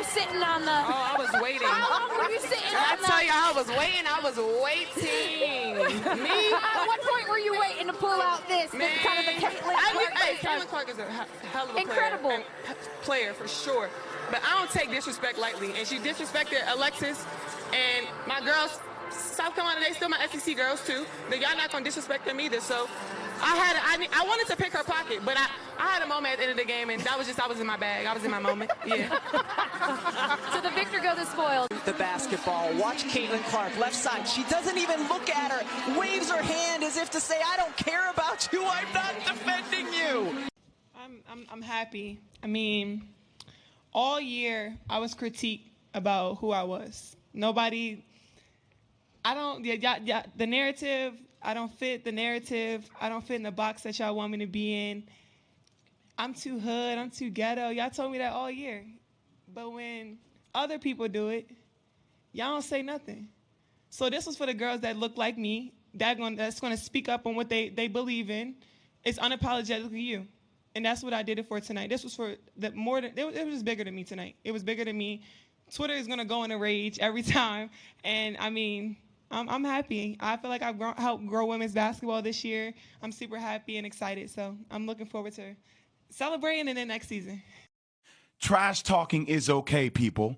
you sitting on the? Oh, I was waiting. How long were you sitting I on the? tell you, I was waiting. I was waiting. Me? At what point were you waiting to pull out this? Man. Kind of the Caitlin Clark. Caitlin Clark is a hell of a Incredible. player for sure. But I don't take disrespect lightly. And she disrespected Alexis and my girls. South Carolina, they still my SEC girls too. But y'all not gonna disrespect them either. So I wanted to pick her pocket, but I had a moment at the end of the game, and that was just I was in my bag. I was in my moment. Yeah. So the victor goes the spoiled. The basketball. Watch Caitlin Clark, left side. She doesn't even look at her. Waves her hand as if to say, "I don't care about you. I'm not defending you." I'm happy. I mean, all year I was critiqued about who I was. Nobody. The narrative. I don't fit the narrative. I don't fit in the box that y'all want me to be in. I'm too hood. I'm too ghetto. Y'all told me that all year. But when other people do it, y'all don't say nothing. So this was for the girls that look like me, that's going to speak up on what they believe in. It's unapologetically you. And that's what I did it for tonight. This was for it was bigger than me tonight. It was bigger than me. Twitter is going to go in a rage every time. And, I mean, I'm happy. I feel like I've helped grow women's basketball this year. I'm super happy and excited. So I'm looking forward to celebrating in the next season. Trash talking is okay, people.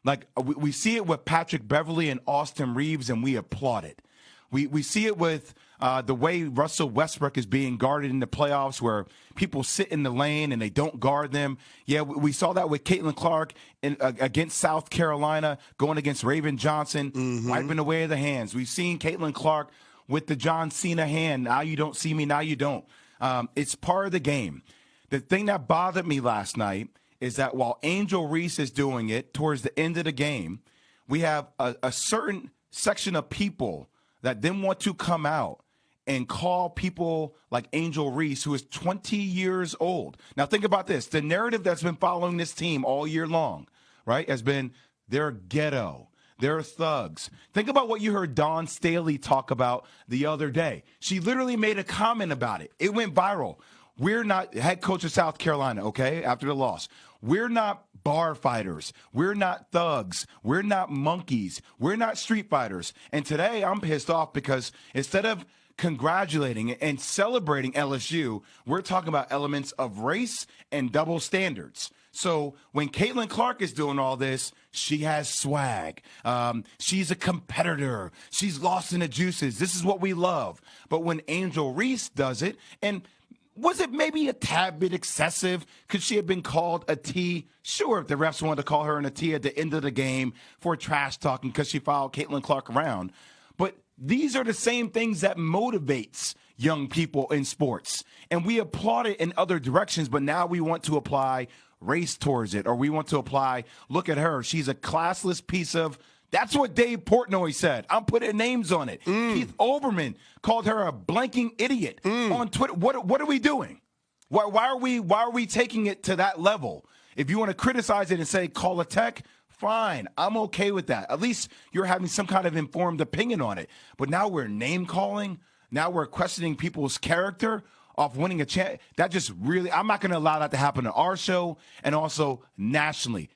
Like, we see it with Patrick Beverley and Austin Reeves, and we applaud it. We see it with the way Russell Westbrook is being guarded in the playoffs, where people sit in the lane and they don't guard them. Yeah, we saw that with Caitlin Clark against South Carolina, going against Raven Johnson, wiping away the hands. We've seen Caitlin Clark with the John Cena hand. Now you don't see me, now you don't. It's part of the game. The thing that bothered me last night is that while Angel Reese is doing it towards the end of the game, we have a certain section of people that then want to come out and call people like Angel Reese, who is 20 years old. Now, think about this. The narrative that's been following this team all year long, right, has been they're ghetto. They're thugs. Think about what you heard Dawn Staley talk about the other day. She literally made a comment about it. It went viral. We're not head coach of South Carolina, okay, after the loss. We're not bar fighters. We're not thugs. We're not monkeys. We're not street fighters. And today I'm pissed off because instead of congratulating and celebrating LSU, we're talking about elements of race and double standards. So when Caitlin Clark is doing all this, she has swag. She's a competitor. She's lost in the juices. This is what we love. But when Angel Reese does it, and was it maybe a tad bit excessive? Could she have been called a T? Sure, if the refs wanted to call her a T at the end of the game for trash talking because she fouled Caitlin Clark around. But these are the same things that motivates young people in sports. And we applaud it in other directions, but now we want to apply race towards it, or we want to apply, look at her, she's a classless piece of. That's what Dave Portnoy said. I'm putting names on it. Keith Olbermann called her a blanking idiot on Twitter. What are we doing? Why are we taking it to that level? If you want to criticize it and say call a tech, fine. I'm okay with that. At least you're having some kind of informed opinion on it. But now we're name calling. Now we're questioning people's character off winning a chance. That just really, I'm not going to allow that to happen on our show and also nationally.